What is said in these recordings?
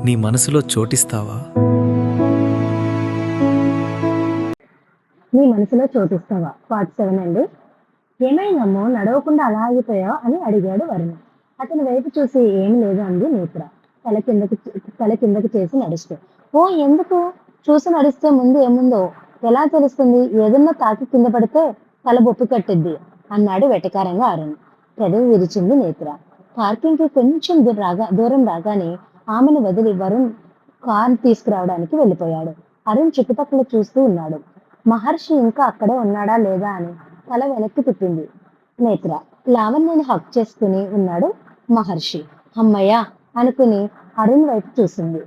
నీ మనసులో చోటిస్తావా? నీ మనసులో చోటిస్తావా పార్ట్ 7 అండి. ఏమైందమ్మో నడవకుండా అలా ఆగిపోయావు అని అడిగాడు వరుణ్. అతని వైపు చూసి ఏం లేదు అంది నేత్ర తల కిందకి తల కిందకి చేసి నడుస్తూ. ఓ ఎందుకు? చూసి నడిస్తే ముందు ఏముందో ఎలా తెలుస్తుంది? ఏదన్నా తాకి కింద పడితే తల బొప్పి కట్టిద్ది అన్నాడు వెటకారంగా అరుణ్. పెదవి విరిచింది నేత్ర. పార్కింగ్ కి కొంచెం దూరం రాగానే ఆమెను వదిలి వరుణ్ కార్ తీసుకురావడానికి వెళ్ళిపోయాడు. అరుణ్ చుట్టుపక్కల చూస్తూ ఉన్నాడు. మహర్షి ఇంకా అక్కడే ఉన్నాడా లేదా అని తల వెనక్కి తిప్పింది నేత్ర. లావణ్యని హక్ చేసుకుని ఉన్నాడు మహర్షి. అమ్మయ్య అనుకుని అరుణ్ వైపు చూసింది.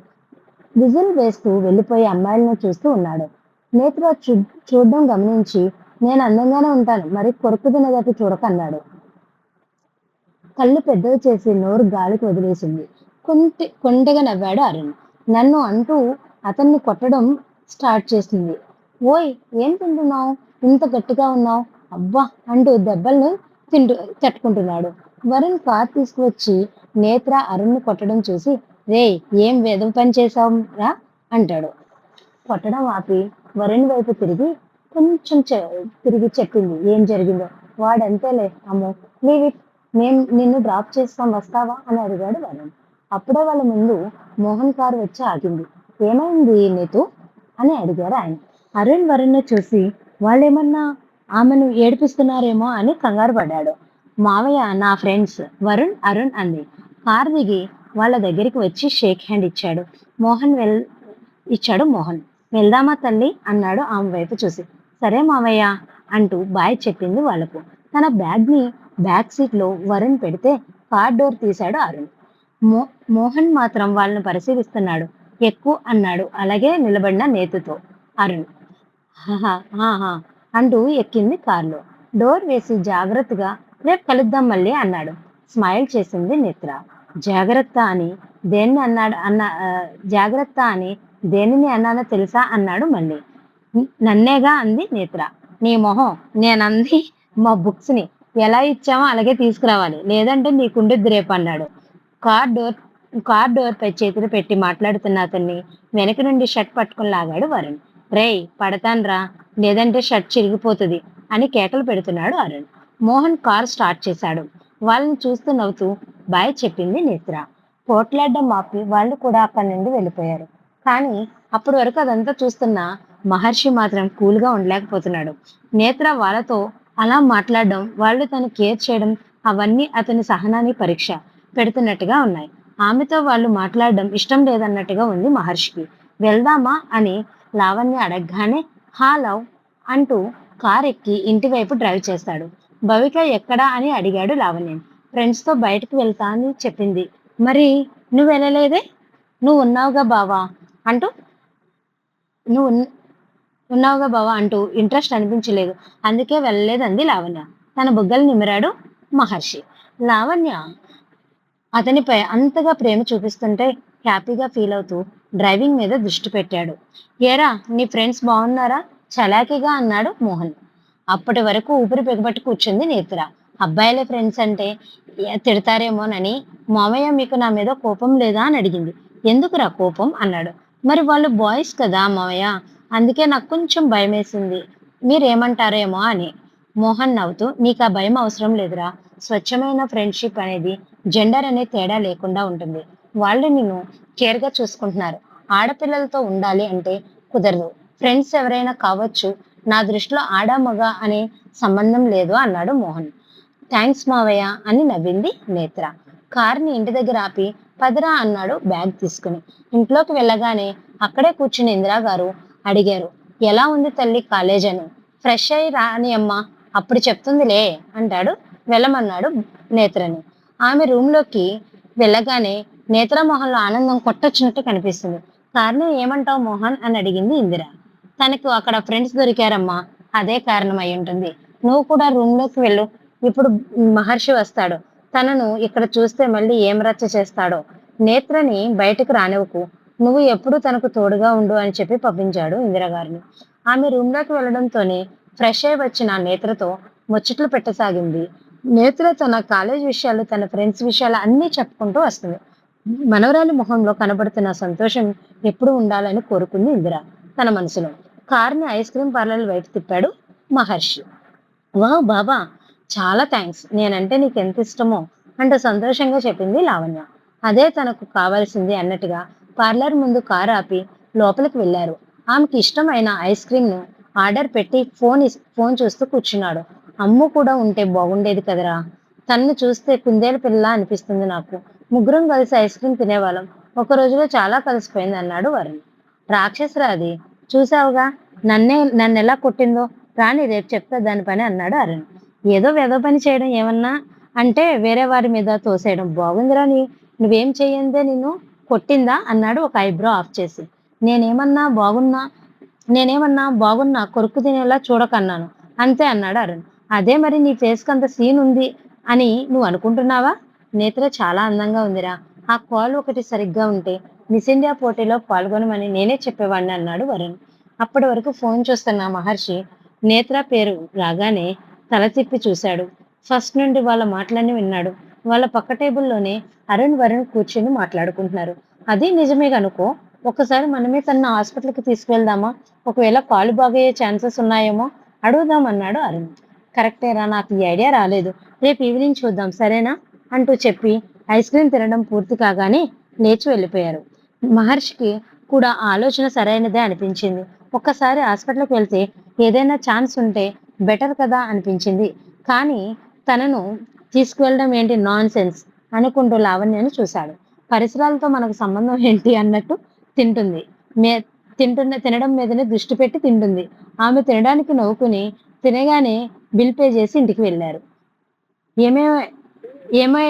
విజిల్ వేస్తూ వెళ్ళిపోయే అమ్మాయిలను చూస్తూ ఉన్నాడు. నేత్ర చూడడం గమనించి నేను అందంగానే ఉంటాను మరి కొరుకు తినదట్టు చూడకన్నాడు. కళ్ళు పెద్దవి చేసి నోరు గాలికి వదిలేసింది. కొంటెగా నవ్వాడు అరుణ్. నన్ను అంటూ అతన్ని కొట్టడం స్టార్ట్ చేసింది. ఓయ్ ఏం తింటున్నావు? ఇంత గట్టిగా ఉన్నావు? అబ్బా అంటూ దెబ్బలను తట్టుకుంటున్నాడు. వరుణ్ కార్ తీసుకువచ్చి నేత్ర అరుణ్ని కొట్టడం చూసి రే ఏం వేదం పని చేశావురా అంటాడు. కొట్టడం ఆపి వరుణ్ వైపు కొంచెం తిరిగి చెప్పింది ఏం జరిగిందో. వాడంతేలే అమ్మో లీవ్ ఇట్, మేం నిన్ను డ్రాప్ చేస్తాం వస్తావా అని అడిగాడు వరుణ్. అప్పుడే వాళ్ళ ముందు మోహన్ కారు వచ్చి ఆగింది. ఏమైంది నీతు అని అడిగారు ఆయన. అరుణ్ వరుణ్ని చూసి వాళ్ళేమన్నా ఆమెను ఏడిపిస్తున్నారేమో అని కంగారు పడ్డాడు. మావయ్య నా ఫ్రెండ్స్ వరుణ్ అరుణ్ అంది. కారు దిగి వాళ్ళ దగ్గరికి వచ్చి షేక్ హ్యాండ్ ఇచ్చాడు మోహన్. వెళ్దామా తల్లి అన్నాడు ఆమె వైపు చూసి. సరే మావయ్య అంటూ బాయ్ చెప్పింది వాళ్లకు. తన బ్యాక్ సీట్ లో వరుణ్ పెడితే కార్ డోర్ తీశాడు అరుణ్. మోహన్ మాత్రం వాళ్ళని పరిశీలిస్తున్నాడు. ఎక్కువ అన్నాడు అలాగే నిలబడిన నేతుతో. అరుణ్ హాహా అంటూ ఎక్కింది కార్లో. డోర్ వేసి జాగ్రత్తగా రేపు కలుద్దాం మళ్ళీ అన్నాడు. స్మైల్ చేసింది నేత్ర. జాగ్రత్త అని జాగ్రత్త అని దేనిని అన్నానో తెలుసా అన్నాడు మళ్ళీ. నన్నేగా అంది నేత్ర. నీ మొహం నేనంది మా బుక్స్ ని ఎలా ఇచ్చామో అలాగే తీసుకురావాలి లేదంటే నీకుండేది రేపు అన్నాడు. కార్ డోర్ పై చేతులు పెట్టి మాట్లాడుతున్న అతన్ని వెనక నుండి షర్ట్ పట్టుకుని లాగాడు వరుణ్. రేయ్ పడతాన్రా లేదంటే షర్ట్ చిరిగిపోతుంది అని కేకలు పెడుతున్నాడు అరుణ్. మోహన్ కార్ స్టార్ట్ చేశాడు. వాళ్ళని చూస్తూ నవ్వుతూ బాయ్ చెప్పింది నేత్ర. పోట్లాడడం ఆపి వాళ్ళు కూడా అక్కడి నుండి వెళ్ళిపోయారు. కానీ అప్పటి వరకు అదంతా చూస్తున్న మహర్షి మాత్రం కూల్గా ఉండలేకపోతున్నాడు. నేత్ర వాళ్ళతో అలా మాట్లాడడం వాళ్ళు తను కేర్ చేయడం అవన్నీ అతని సహనాన్ని పరీక్ష పెడుతున్నట్టుగా ఉన్నాయి. ఆమెతో వాళ్ళు మాట్లాడడం ఇష్టం లేదన్నట్టుగా ఉంది మహర్షికి. వెళ్దామా అని లావణ్య అడగగానే హా లవ్ అంటూ కార్ ఎక్కి ఇంటి వైపు డ్రైవ్ చేస్తాడు. భవిక ఎక్కడా అని అడిగాడు లావణ్య. ఫ్రెండ్స్తో బయటకు వెళ్తా అని చెప్పింది. మరి నువ్వు వెళ్ళలేదే? నువ్వు ఉన్నావుగా బావా అంటూ నువ్వు ఉన్నావుగా బావా అంటూ ఇంట్రెస్ట్ అనిపించలేదు అందుకే వెళ్ళలేదు అంది లావణ్య. తన బుగ్గలు నిమిరాడు మహర్షి. లావణ్య అతనిపై అంతగా ప్రేమ చూపిస్తుంటే హ్యాపీగా ఫీల్ అవుతూ డ్రైవింగ్ మీద దృష్టి పెట్టాడు. ఏరా నీ ఫ్రెండ్స్ బాగున్నారా చలాకీగా అన్నాడు మోహన్. అప్పటి వరకు ఊపిరి బిగబట్టి కూర్చుంది నేత్ర. అబ్బాయిల ఫ్రెండ్స్ అంటే తిడతారేమోనని. మామయ్య మీకు నా మీద కోపం లేదా అని అడిగింది. ఎందుకురా కోపం అన్నాడు. మరి వాళ్ళు బాయ్స్ కదా మామయ్య అందుకే నాకు కొంచెం భయం వేసింది మీరేమంటారేమో అని. మోహన్ నవ్వుతూ నీకు ఆ భయం అవసరం లేదురా. స్వచ్ఛమైన ఫ్రెండ్షిప్ అనేది జెండర్ అనే తేడా లేకుండా ఉంటుంది. వాళ్ళు నిన్ను కేర్గా చూసుకుంటున్నారు. ఆడపిల్లలతో ఉండాలి అంటే కుదరదు. ఫ్రెండ్స్ ఎవరైనా కావచ్చు. నా దృష్టిలో ఆడ మగ అనే సంబంధం లేదు అన్నాడు మోహన్. థ్యాంక్స్ మావయ్య అని నవ్వింది నేత్ర. కార్ని ఇంటి దగ్గర ఆపి పదరా అన్నాడు బ్యాగ్ తీసుకుని. ఇంట్లోకి వెళ్ళగానే అక్కడే కూర్చుని ఇందిరా గారు అడిగారు ఎలా ఉంది తల్లి కాలేజ్ అని. ఫ్రెష్ అయ్యి రాని అమ్మ అప్పుడు చెప్తుందిలే అంటాడు. వెళ్ళమన్నాడు నేత్రని. ఆమె రూమ్లోకి వెళ్ళగానే నేత్ర మొహంలో ఆనందం కొట్టొచ్చినట్టు కనిపిస్తుంది. కార్ని ఏమంటావు మోహన్ అని అడిగింది ఇందిర. తనకు అక్కడ ఫ్రెండ్స్ దొరికారమ్మా అదే కారణం అయి ఉంటుంది. నువ్వు కూడా రూమ్లోకి వెళ్ళు. ఇప్పుడు మహర్షి వస్తాడు. తనను ఇక్కడ చూస్తే మళ్ళీ ఏం రచ్చ చేస్తాడో. నేత్రని బయటకు రానివ్వకు. నువ్వు ఎప్పుడు తనకు తోడుగా ఉండు అని చెప్పి పంపించాడు ఇందిరగారిని. ఆమె రూమ్లోకి వెళ్ళడంతోనే ఫ్రెష్ అయి వచ్చిన నేత్రతో ముచ్చట్లు పెట్టసాగింది. నేత్ర తన కాలేజ్ విషయాలు తన ఫ్రెండ్స్ విషయాలు అన్నీ చెప్పుకుంటూ వస్తుంది. మనవరాలి మొహంలో కనబడుతున్న సంతోషం ఎప్పుడు ఉండాలని కోరుకుంది ఇందిర తన మనసులో. కారుని ఐస్ క్రీం పార్లర్ వైపు తిప్పాడు మహర్షి. వావ్ బాబా, చాలా థ్యాంక్స్, నేనంటే నీకెంత ఇష్టమో అంటూ సంతోషంగా చెప్పింది లావణ్య. అదే తనకు కావాల్సింది అన్నట్టుగా పార్లర్ ముందు కారు ఆపి లోపలికి వెళ్లారు. ఆమెకి ఇష్టమైన ఐస్ క్రీంను ఆర్డర్ పెట్టి ఫోన్ చూస్తూ కూర్చున్నాడు. అమ్ము కూడా ఉంటే బాగుండేది కదరా, తన్ను చూస్తే కుందేలు పిల్ల అనిపిస్తుంది నాకు. ముగ్గురం కలిసి ఐస్ క్రీం తినేవాళ్ళం, ఒక రోజులో చాలా కలిసిపోయింది అన్నాడు వరుణ్. రాక్షసురా అది, చూసావుగా నన్నెలా కొట్టిందో, రాని రేపు చెప్తా దాని పని అన్నాడు అరుణ్. ఏదో వెధవ పని చేయడం ఏమన్నా అంటే వేరే వారి మీద తోసేయడం బాగుందిరా. నువ్వేం చెయ్యందే నిన్ను కొట్టిందా అన్నాడు ఒక ఐబ్రో ఆఫ్ చేసి. నేనేమన్నా బాగున్నా నేనేమన్నా బాగున్నా కొరుకు తినేలా చూడకన్నాను అంతే అన్నాడు అరుణ్. అదే మరి నీ ఫేస్కి అంత సీన్ ఉంది అని నువ్వు అనుకుంటున్నావా? నేత్ర చాలా అందంగా ఉందిరా, ఆ కాల్ ఒకటి సరిగ్గా ఉంటే మిస్ ఇండియా పోటీలో పాల్గొనమని నేనే చెప్పేవాడిని అన్నాడు వరుణ్. అప్పటి వరకు ఫోన్ చూస్తున్న మహర్షి నేత్ర పేరు రాగానే తల తిప్పి చూశాడు. ఫస్ట్ నుండి వాళ్ళ మాటలన్నీ విన్నాడు. వాళ్ళ పక్క టేబుల్లోనే అరుణ్ వరుణ్ కూర్చొని మాట్లాడుకుంటున్నారు. అది నిజమే కనుకో, ఒకసారి మనమే తన హాస్పిటల్కి తీసుకువెళ్దామా? ఒకవేళ కాలు బాగయ్యే ఛాన్సెస్ ఉన్నాయేమో అడుగుదాం అన్నాడు అరుణ్. కరెక్టేరా, నాకు ఈ ఐడియా రాలేదు, రేపు ఈవినింగ్ చూద్దాం సరేనా అంటూ చెప్పి ఐస్ క్రీం తినడం పూర్తి కాగానే లేచి వెళ్ళిపోయారు. మహర్షికి కూడా ఆ ఆలోచన సరైనదే అనిపించింది. ఒక్కసారి హాస్పిటల్కి వెళ్తే ఏదైనా ఛాన్స్ ఉంటే బెటర్ కదా అనిపించింది. కానీ తనను తీసుకువెళ్ళడం ఏంటి నాన్ సెన్స్ అనుకుంటూ లావణ్యను చూశాడు. పరిసరాలతో మనకు సంబంధం ఏంటి అన్నట్టు తింటుంది. మే తినడం మీదనే దృష్టి పెట్టి తింటుంది. ఆమె తినడానికి నవ్వుకుని తినగానే బిల్ పే చేసి ఇంటికి వెళ్ళారు. ఏమే ఏమై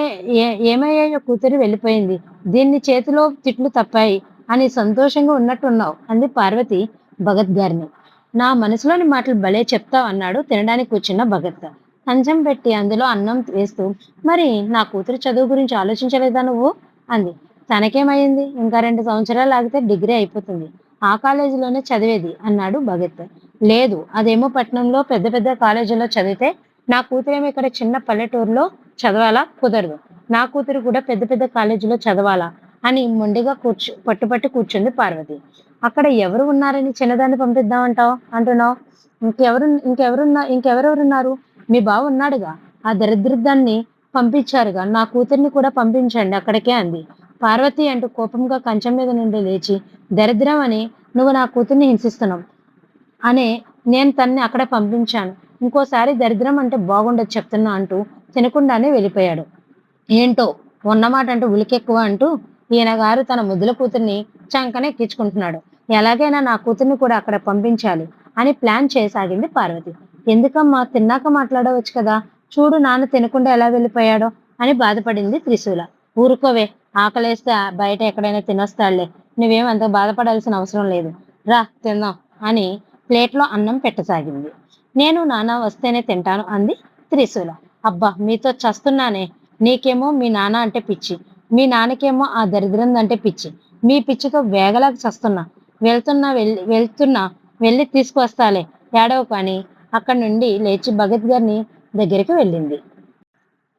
ఏమయ్యాయో కూతురు వెళ్ళిపోయింది, దీన్ని చేతిలో తిట్లు తప్పాయి అని సంతోషంగా ఉన్నట్టున్నావు అంది పార్వతి భగత్ గారిని. నా మనసులోని మాటలు భలే చెప్తావు అన్నాడు తినడానికి కూర్చున్న భగత్ కంచం పెట్టి అందులో అన్నం వేస్తూ. మరి నా కూతురు చదువు గురించి ఆలోచించలేదా నువ్వు అంది. తనకేమైంది, ఇంకా 2 సంవత్సరాలు ఆగితే డిగ్రీ అయిపోతుంది, ఆ కాలేజీలోనే చదివేది అన్నాడు భగత్. లేదు, అదేమో పట్నంలో పెద్ద పెద్ద కాలేజీలో చదివితే నా కూతురేమో ఇక్కడ చిన్న పల్లెటూరులో చదవాలా? కుదరదు. నా కూతురు కూడా పెద్ద పెద్ద కాలేజీలో చదవాలా అని మొండిగా పట్టుపట్టి కూర్చుంది పార్వతి. అక్కడ ఎవరు ఉన్నారని చిన్నదాన్ని పంపిద్దామంటావు అంటున్నావు? ఇంకెవరెవరున్నారు? మీ బావ ఉన్నాడుగా, ఆ దరిద్రదాన్ని పంపించారుగా, నా కూతుర్ని కూడా పంపించండి అక్కడికే అంది. పార్వతి అంటూ కోపంగా కంచం మీద నుండి లేచి, దరిద్రం అని నువ్వు నా కూతుర్ని హింసిస్తున్నావు అనే నేను తన్ని అక్కడే పంపించాను. ఇంకోసారి దరిద్రం అంటే బాగుండదు చెప్తున్నా అంటూ తినకుండానే వెళ్ళిపోయాడు. ఏంటో ఉన్నమాట అంటే ఉలికెక్కువ అంటూ ఈయన గారు తన ముద్దుల కూతుర్ని చంకనే ఎక్కించుకుంటున్నాడు. ఎలాగైనా నా కూతుర్ని కూడా అక్కడ పంపించాలి అని ప్లాన్ చేయసాగింది పార్వతి. ఎందుకమ్మా, తిన్నాక మాట్లాడవచ్చు కదా, చూడు నాన్న తినకుండా ఎలా వెళ్ళిపోయాడో అని బాధపడింది త్రిశూల. ఊరుకోవే, ఆకలేస్తే బయట ఎక్కడైనా తినొస్తాడులే, నువ్వేం అంత బాధపడాల్సిన అవసరం లేదు, రా తిందాం అని ప్లేట్లో అన్నం పెట్టసాగింది. నేను నాన్న వస్తేనే తింటాను అంది త్రిశూల. అబ్బా, మీతో చస్తున్నానే, నీకేమో మీ నాన్న అంటే పిచ్చి, మీ నాన్నకేమో ఆ దరిద్రం అంటే పిచ్చి, మీ పిచ్చితో వేగలాగా చస్తున్నా. వెళ్తున్నా వెళ్ళి తీసుకువస్తాలే, ఏడవకు అని అక్కడి నుండి లేచి భగత్ గారిని దగ్గరికి వెళ్ళింది.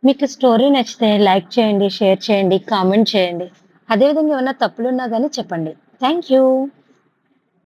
మీకు స్టోరీ నచ్చితే లైక్ చేయండి, షేర్ చేయండి, కామెంట్ చేయండి. అదేవిధంగా ఏమైనా తప్పులున్నా కానీ చెప్పండి. Thank you.